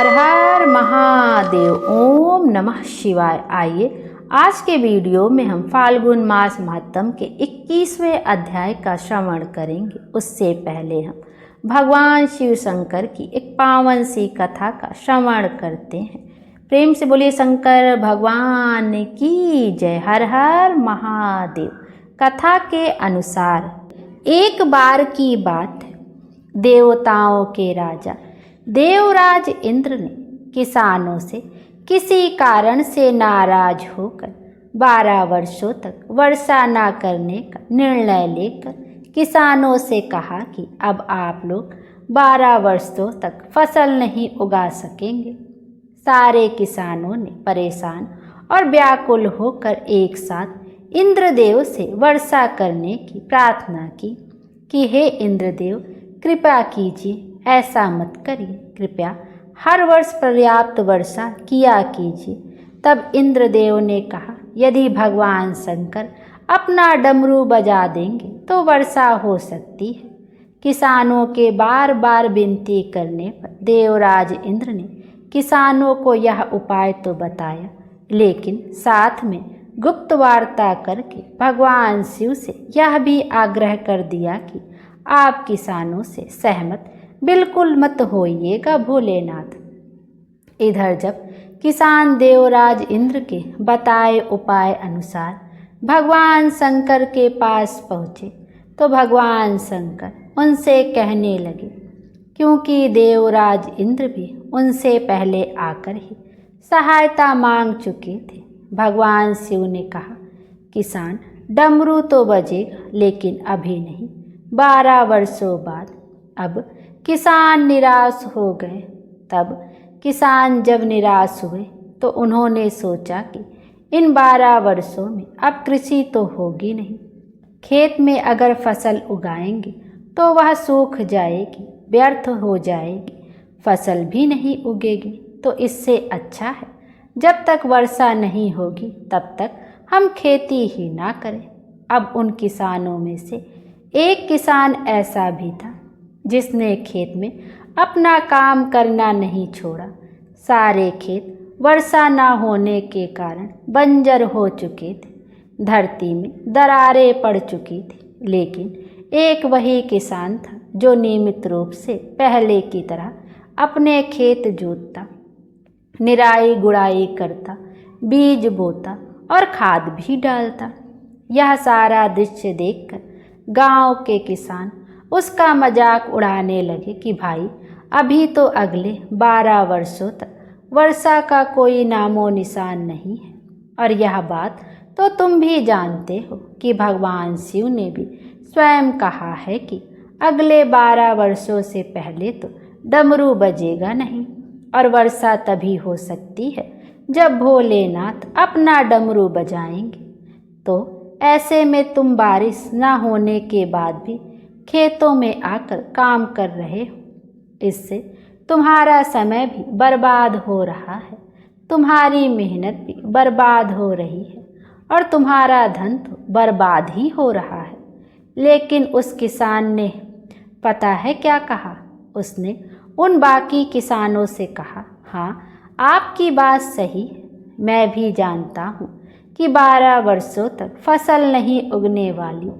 हर हर महादेव। ओम नमः शिवाय। आइए आज के वीडियो में हम फाल्गुन मास महात्म के 21वें अध्याय का श्रवण करेंगे। उससे पहले हम भगवान शिव शंकर की एक पावन सी कथा का श्रवण करते हैं। प्रेम से बोलिए शंकर भगवान की जय। हर हर महादेव। कथा के अनुसार एक बार की बात है, देवताओं के राजा देवराज इंद्र ने किसानों से किसी कारण से नाराज होकर 12 वर्षों तक वर्षा न करने का निर्णय लेकर किसानों से कहा कि अब आप लोग 12 वर्षों तक फसल नहीं उगा सकेंगे। सारे किसानों ने परेशान और व्याकुल होकर एक साथ इंद्रदेव से वर्षा करने की प्रार्थना की कि हे इंद्रदेव, कृपा कीजिए, ऐसा मत करिए, कृपया हर वर्ष पर्याप्त वर्षा किया कीजिए। तब इंद्रदेव ने कहा, यदि भगवान शंकर अपना डमरू बजा देंगे तो वर्षा हो सकती है। किसानों के बार बार विनती करने पर देवराज इंद्र ने किसानों को यह उपाय तो बताया, लेकिन साथ में गुप्त वार्ता करके भगवान शिव से यह भी आग्रह कर दिया कि आप किसानों से सहमत बिल्कुल मत होइएगा भोलेनाथ। इधर जब किसान देवराज इंद्र के बताए उपाय अनुसार भगवान शंकर के पास पहुँचे तो भगवान शंकर उनसे कहने लगे, क्योंकि देवराज इंद्र भी उनसे पहले आकर ही सहायता मांग चुके थे। भगवान शिव ने कहा, किसान डमरू तो बजेगा, लेकिन अभी नहीं, 12 वर्षों बाद। अब किसान निराश हो गए। तब किसान जब निराश हुए तो उन्होंने सोचा कि इन 12 वर्षों में अब कृषि तो होगी नहीं। खेत में अगर फसल उगाएंगे तो वह सूख जाएगी, व्यर्थ हो जाएगी, फसल भी नहीं उगेगी। तो इससे अच्छा है जब तक वर्षा नहीं होगी तब तक हम खेती ही ना करें। अब उन किसानों में से एक किसान ऐसा भी था जिसने खेत में अपना काम करना नहीं छोड़ा। सारे खेत वर्षा न होने के कारण बंजर हो चुके थे, धरती में दरारें पड़ चुकी थी। लेकिन एक वही किसान था जो नियमित रूप से पहले की तरह अपने खेत जोतता, निराई गुड़ाई करता, बीज बोता और खाद भी डालता। यह सारा दृश्य देखकर गांव के किसान उसका मजाक उड़ाने लगे कि भाई, अभी तो अगले 12 वर्षों तक वर्षा का कोई नामो निशान नहीं है। और यह बात तो तुम भी जानते हो कि भगवान शिव ने भी स्वयं कहा है कि अगले 12 वर्षों से पहले तो डमरू बजेगा नहीं, और वर्षा तभी हो सकती है जब भोलेनाथ अपना डमरू बजाएंगे। तो ऐसे में तुम बारिश न होने के बाद भी खेतों में आकर काम कर रहे हो। इससे तुम्हारा समय भी बर्बाद हो रहा है, तुम्हारी मेहनत भी बर्बाद हो रही है, और तुम्हारा धन तो बर्बाद ही हो रहा है। लेकिन उस किसान ने पता है क्या कहा? उसने उन बाकी किसानों से कहा, हाँ, आपकी बात सही है, मैं भी जानता हूँ कि 12 वर्षों तक फसल नहीं उगने वाली,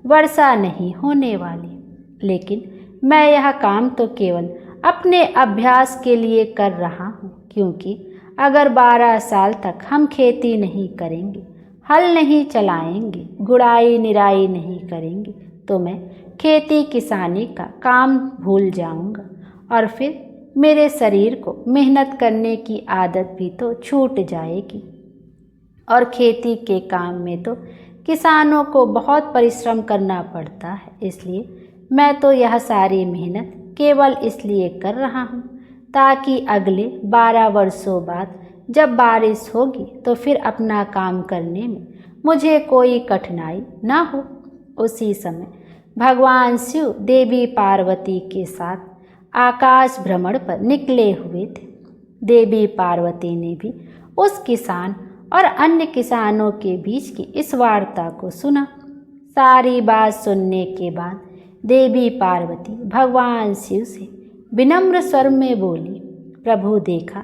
वर्षा नहीं होने वाली। लेकिन मैं यह काम तो केवल अपने अभ्यास के लिए कर रहा हूँ, क्योंकि अगर 12 साल तक हम खेती नहीं करेंगे, हल नहीं चलाएंगे, गुड़ाई निराई नहीं करेंगे, तो मैं खेती किसानी का काम भूल जाऊँगा, और फिर मेरे शरीर को मेहनत करने की आदत भी तो छूट जाएगी। और खेती के काम में तो किसानों को बहुत परिश्रम करना पड़ता है, इसलिए मैं तो यह सारी मेहनत केवल इसलिए कर रहा हूँ ताकि अगले 12 वर्षों बाद जब बारिश होगी तो फिर अपना काम करने में मुझे कोई कठिनाई ना हो। उसी समय भगवान शिव देवी पार्वती के साथ आकाश भ्रमण पर निकले हुए थे। देवी पार्वती ने भी उस किसान और अन्य किसानों के बीच की इस वार्ता को सुना। सारी बात सुनने के बाद देवी पार्वती भगवान शिव से विनम्र स्वर में बोली, प्रभु देखा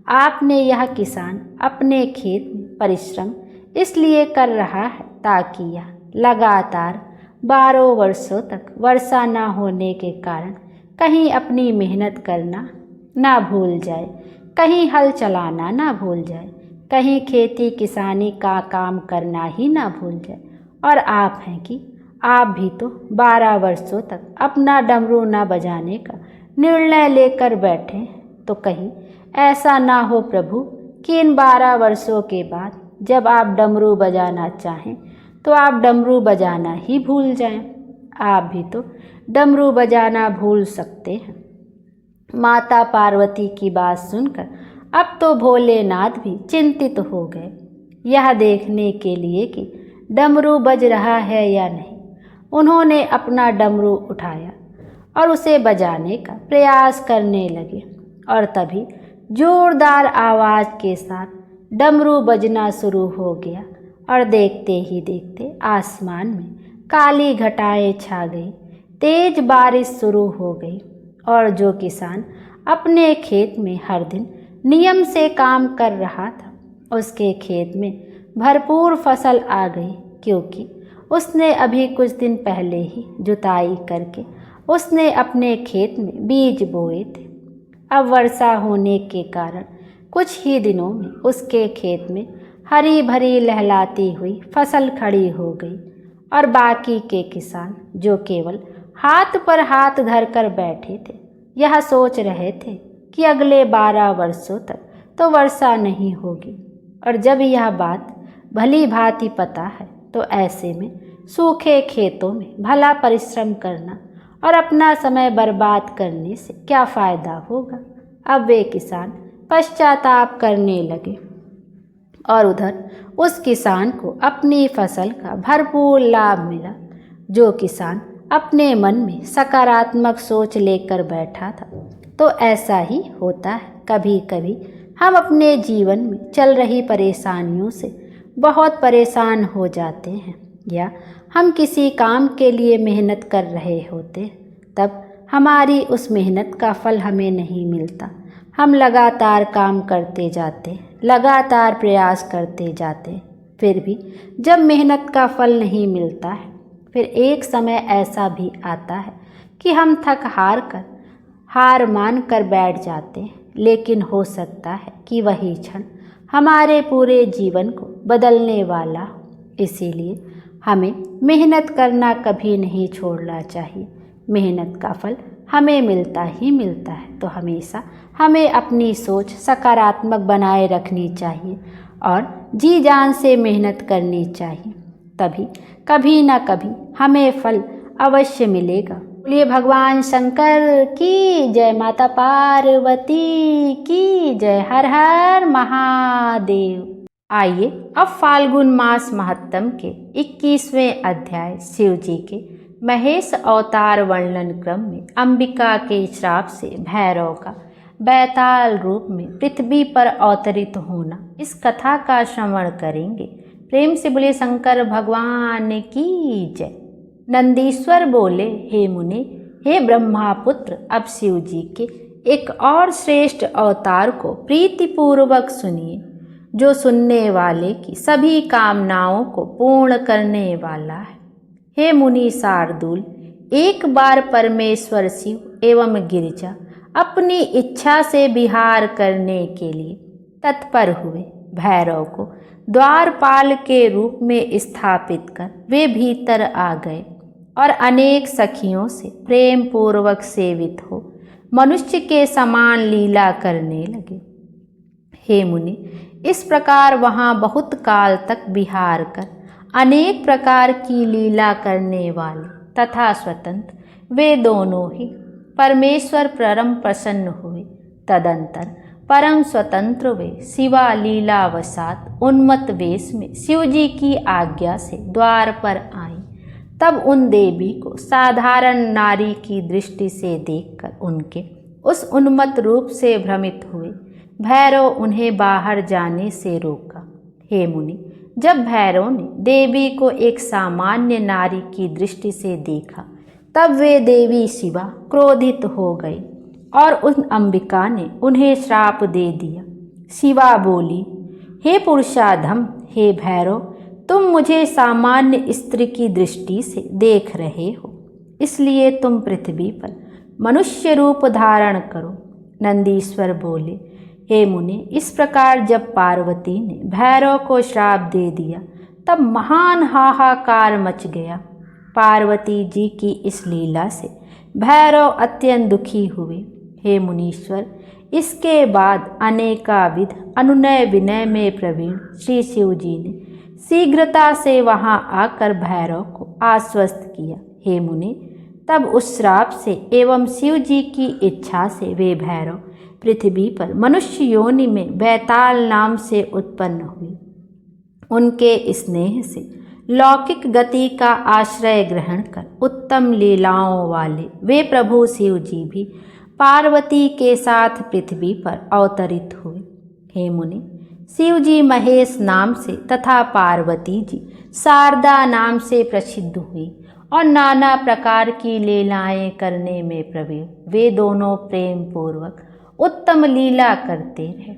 आपने यह किसान अपने खेत में परिश्रम इसलिए कर रहा है ताकि यह लगातार 12 वर्षों तक वर्षा न होने के कारण कहीं अपनी मेहनत करना ना भूल जाए, कहीं हल चलाना ना भूल जाए, कहीं खेती किसानी का काम करना ही ना भूल जाए। और आप हैं कि आप भी तो 12 वर्षों तक अपना डमरू ना बजाने का निर्णय लेकर बैठे, तो कहीं ऐसा ना हो प्रभु कि इन 12 वर्षों के बाद जब आप डमरू बजाना चाहें तो आप डमरू बजाना ही भूल जाएं। आप भी तो डमरू बजाना भूल सकते हैं। माता पार्वती की बात सुनकर अब तो भोलेनाथ भी चिंतित हो गए, यह देखने के लिए कि डमरू बज रहा है या नहीं। उन्होंने अपना डमरू उठाया और उसे बजाने का प्रयास करने लगे और तभी जोरदार आवाज़ के साथ डमरू बजना शुरू हो गया और देखते ही देखते आसमान में काली घटाएं छा गई, तेज बारिश शुरू हो गई और जो किसान अपने खेत में हर दिन नियम से काम कर रहा था उसके खेत में भरपूर फसल आ गई, क्योंकि उसने अभी कुछ दिन पहले ही जुताई करके उसने अपने खेत में बीज बोए थे। अब वर्षा होने के कारण कुछ ही दिनों में उसके खेत में हरी भरी लहलाती हुई फसल खड़ी हो गई और बाकी के किसान जो केवल हाथ पर हाथ धरकर बैठे थे यह सोच रहे थे कि अगले 12 वर्षों तक तो वर्षा नहीं होगी। और जब यह बात भली भांति पता है तो ऐसे में सूखे खेतों में भला परिश्रम करना और अपना समय बर्बाद करने से क्या फ़ायदा होगा। अब वे किसान पश्चाताप करने लगे और उधर उस किसान को अपनी फसल का भरपूर लाभ मिला। जो किसान अपने मन में सकारात्मक सोच लेकर बैठा था, तो ऐसा ही होता है। कभी कभी हम अपने जीवन में चल रही परेशानियों से बहुत परेशान हो जाते हैं, या हम किसी काम के लिए मेहनत कर रहे होते तब हमारी उस मेहनत का फल हमें नहीं मिलता। हम लगातार काम करते जाते, लगातार प्रयास करते जाते, फिर भी जब मेहनत का फल नहीं मिलता है, फिर एक समय ऐसा भी आता है कि हम थक हार मान कर बैठ जाते हैं। लेकिन हो सकता है कि वही क्षण हमारे पूरे जीवन को बदलने वाला हो। इसीलिए हमें मेहनत करना कभी नहीं छोड़ना चाहिए। मेहनत का फल हमें मिलता ही मिलता है, तो हमेशा हमें अपनी सोच सकारात्मक बनाए रखनी चाहिए और जी जान से मेहनत करनी चाहिए। तभी कभी ना कभी हमें फल अवश्य मिलेगा। बोलिए भगवान शंकर की जय, माता पार्वती की जय, हर हर महादेव। आइए अब फाल्गुन मास महात्म के 21वें अध्याय शिव जी के महेश अवतार वर्णन क्रम में अंबिका के श्राप से भैरव का बैताल रूप में पृथ्वी पर अवतरित होना, इस कथा का श्रवण करेंगे। प्रेम से बोले शंकर भगवान की जय। नंदीश्वर बोले, हे मुनि, हे ब्रह्मापुत्र, अब शिव जी के एक और श्रेष्ठ अवतार को प्रीतिपूर्वक सुनिए, जो सुनने वाले की सभी कामनाओं को पूर्ण करने वाला है। हे मुनि शार्दूल, एक बार परमेश्वर शिव एवं गिरिजा अपनी इच्छा से विहार करने के लिए तत्पर हुए। भैरव को द्वारपाल के रूप में स्थापित कर वे भीतर आ गए और अनेक सखियों से प्रेम पूर्वक सेवित हो मनुष्य के समान लीला करने लगे। हे मुनि, इस प्रकार वहाँ बहुत काल तक विहार कर अनेक प्रकार की लीला करने वाले तथा स्वतंत्र वे दोनों ही परमेश्वर परम प्रसन्न हुए। तदंतर परम स्वतंत्र वे शिवा लीलावसात उन्मत्त वेश में शिव जी की आज्ञा से द्वार पर आईं। तब उन देवी को साधारण नारी की दृष्टि से देखकर उनके उस उन्मत्त रूप से भ्रमित हुए। भैरव उन्हें बाहर जाने से रोका। हे मुनि, जब भैरव ने देवी को एक सामान्य नारी की दृष्टि से देखा, तब वे देवी शिवा क्रोधित हो गई और उन अंबिका ने उन्हें श्राप दे दिया। शिवा बोली, हे पुरुषाधम, हे भैरव, तुम मुझे सामान्य स्त्री की दृष्टि से देख रहे हो, इसलिए तुम पृथ्वी पर मनुष्य रूप धारण करो। नंदीश्वर बोले, हे मुनि, इस प्रकार जब पार्वती ने भैरव को श्राप दे दिया तब महान हाहाकार मच गया। पार्वती जी की इस लीला से भैरव अत्यंत दुखी हुए। हे मुनीश्वर, इसके बाद अनेकाविध अनुनय विनय में प्रवीण श्री शिव जी ने शीघ्रता से वहां आकर भैरव को आश्वस्त किया। हे मुनि, तब उस श्राप से एवं शिव जी की इच्छा से वे भैरव पृथ्वी पर मनुष्य योनि में बैताल नाम से उत्पन्न हुए। उनके स्नेह से लौकिक गति का आश्रय ग्रहण कर उत्तम लीलाओं वाले वे प्रभु शिव जी भी पार्वती के साथ पृथ्वी पर अवतरित हुए। हे मुनि, शिव जी महेश नाम से तथा पार्वती जी शारदा नाम से प्रसिद्ध हुई और नाना प्रकार की लीलाएं करने में प्रवीण वे दोनों प्रेम पूर्वक उत्तम लीला करते रहे।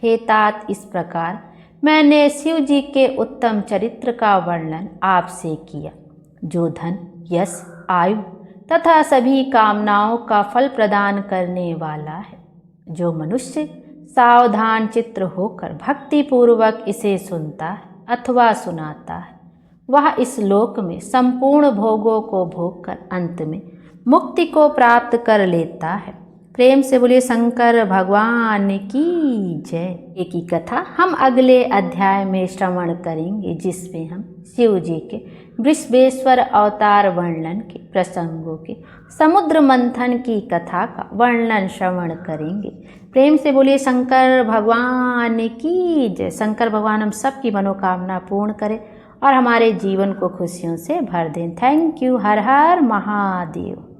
हे तात, इस प्रकार मैंने शिव जी के उत्तम चरित्र का वर्णन आपसे किया, जो धन, यश, आयु तथा सभी कामनाओं का फल प्रदान करने वाला है। जो मनुष्य सावधान चित्त होकर भक्ति पूर्वक इसे सुनता है अथवा सुनाता है, वह इस लोक में संपूर्ण भोगों को भोग कर अंत में मुक्ति को प्राप्त कर लेता है। प्रेम से बोलिए शंकर भगवान की जय। एक ही कथा हम अगले अध्याय में श्रवण करेंगे, जिसमें हम शिव जी के वृषभेश्वर अवतार वर्णन के प्रसंगों के समुद्र मंथन की कथा का वर्णन श्रवण करेंगे। प्रेम से बोलिए शंकर भगवान की जय। शंकर भगवान हम सबकी मनोकामना पूर्ण करें और हमारे जीवन को खुशियों से भर दें। Thank you. Her her Mahadev.